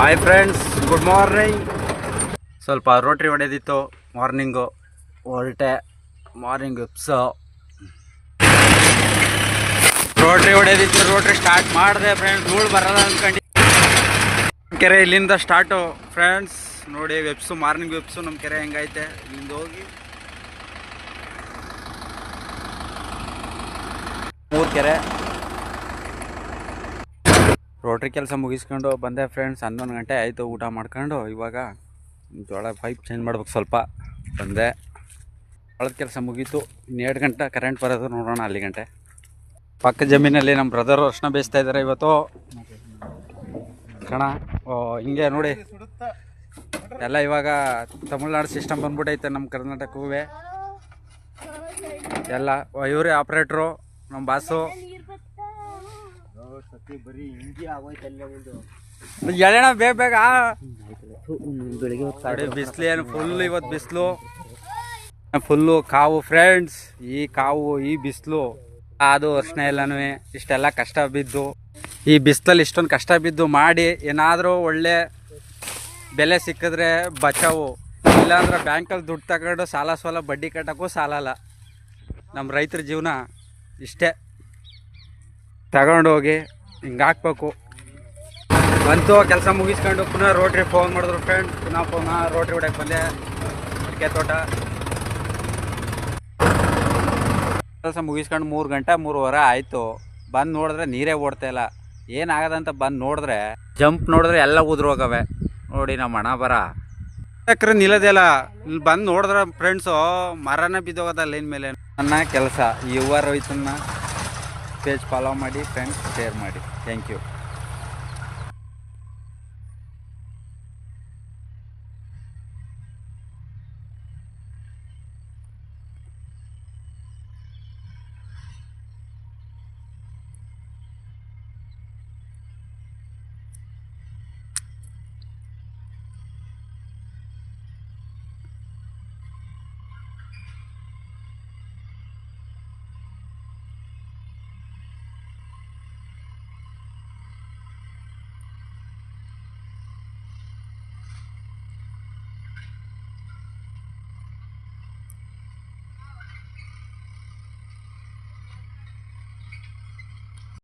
Hi friends, good morning. ಸ್ವಲ್ಪ rotary ಹೊಡೆದಿತ್ತು morning. ಹೊರಟೆ morning ಎಪ್ಸು rotary ಹೊಡೆದಿತ್ತು. Rotary start ಮಾಡಿದೆ friends. ಧೂಳು ಬರಲ್ಲ ಅಂದ್ಕೊಂಡು ಕೆರೆ ಇಲ್ಲಿಂದ ಸ್ಟಾರ್ಟು ಫ್ರೆಂಡ್ಸ್. ನೋಡಿ ವೆಬ್ಸು, ಮಾರ್ನಿಂಗ್ ವೆಬ್ಸು ನಮ್ಮ ಕೆರೆ ಹೆಂಗೈತೆ. ಇಲ್ಲಿಂದ ಹೋಗಿ 3 ಕೆರೆ. ರೋಟ್ರಿ ಕೆಲಸ ಮುಗಿಸ್ಕೊಂಡು ಬಂದೆ ಫ್ರೆಂಡ್ಸ್. 11 ಗಂಟೆ ಆಯಿತು ಊಟ ಮಾಡ್ಕೊಂಡು. ಇವಾಗ ಜೋಳ ಪೈಪ್ ಚೇಂಜ್ ಮಾಡ್ಬೇಕು ಸ್ವಲ್ಪ. ಬಂದೆ, ಜೋಳದ ಕೆಲಸ ಮುಗೀತು. ಇನ್ನು 2 ಗಂಟೆ ಕರೆಂಟ್ ಬರೋದು, ನೋಡೋಣ ಅಲ್ಲಿ ಗಂಟೆ. ಪಕ್ಕ ಜಮೀನಲ್ಲಿ ನಮ್ಮ ಬ್ರದರು ಅರ್ಶಿನ ಬೇಯಿಸ್ತಾ ಇದ್ದಾರೆ ಇವತ್ತು ಕಣ. ಹಿಂಗೆ ನೋಡಿ ಎಲ್ಲ ಇವಾಗ ತಮಿಳ್ನಾಡು ಸಿಸ್ಟಮ್ ಬಂದ್ಬಿಟ್ಟೈತೆ ನಮ್ಮ ಕರ್ನಾಟಕವೂ ಎಲ್ಲ. ಇವರೇ ಆಪ್ರೇಟ್ರು, ನಮ್ಮ ಬಾಸು. ಎಳೆಣ ಬೇಗ ಬಿಸಿಲು ಏನು ಫುಲ್. ಇವತ್ತು ಬಿಸಿಲು ಫುಲ್ಲು ಕಾವು ಫ್ರೆಂಡ್ಸ್. ಈ ಕಾವು, ಈ ಬಿಸಿಲು, ಅದು ಅರ್ಶಿನ ಎಲ್ಲನೂ ಇಷ್ಟೆಲ್ಲ ಕಷ್ಟ ಬಿದ್ದು, ಈ ಬಿಸಿಲಲ್ಲಿ ಇಷ್ಟೊಂದು ಕಷ್ಟ ಬಿದ್ದು ಮಾಡಿ ಏನಾದರೂ ಒಳ್ಳೆ ಬೆಲೆ ಸಿಕ್ಕಿದ್ರೆ ಬಚಾವು. ಇಲ್ಲಾಂದ್ರೆ ಬ್ಯಾಂಕಲ್ಲಿ ದುಡ್ಡು ತಗೊಂಡು ಸಾಲ ಬಡ್ಡಿ ಕಟ್ಟೋಕ್ಕೂ ಸಾಲಲ್ಲ. ನಮ್ಮ ರೈತರ ಜೀವನ ಇಷ್ಟೇ. ತಗೊಂಡೋಗಿ ಹಿಂಗೆ ಹಾಕ್ಬೇಕು. ಬಂತು ಕೆಲಸ ಮುಗಿಸ್ಕೊಂಡು ಪುನಃ ರೋಟ್ರಿ ಫೋನ್ ಮಾಡಿದ್ರು ಫ್ರೆಂಡ್ಸ್. ಪುನಃ ರೋಟ್ರಿ ಹೊಡ್ಯಕ್ಕೆ ಬಂದೆ ಅಡಿಕೆ ತೋಟ. ಕೆಲಸ ಮುಗಿಸ್ಕೊಂಡು 3 ಗಂಟೆ 3:15 ಆಯಿತು. ಬಂದು ನೋಡಿದ್ರೆ ನೀರೇ ಓಡ್ತಾಯಿಲ್ಲ. ಏನಾಗದಂತ ಬಂದು ನೋಡಿದ್ರೆ ಜಂಪ್ ನೋಡಿದ್ರೆ ಎಲ್ಲ ಉದುರೋಗವೆ. ನೋಡಿ ನಮ್ಮ ಹಣ ಬರ ಯಾಕ್ರೆ ನಿಲ್ಲೋದಿಲ್ಲ. ಇಲ್ಲಿ ಬಂದು ನೋಡಿದ್ರೆ ಫ್ರೆಂಡ್ಸು ಮರನೇ ಬಿದ್ದೋಗೋದ ಲೈನ್ ಮೇಲೆ. ನನ್ನ ಕೆಲಸ ಯುವ ರೈತನ ಪೇಜ್ ಫಾಲೋ ಮಾಡಿ ಫ್ರೆಂಡ್ಸ್, ಶೇರ್ ಮಾಡಿ. Thank you.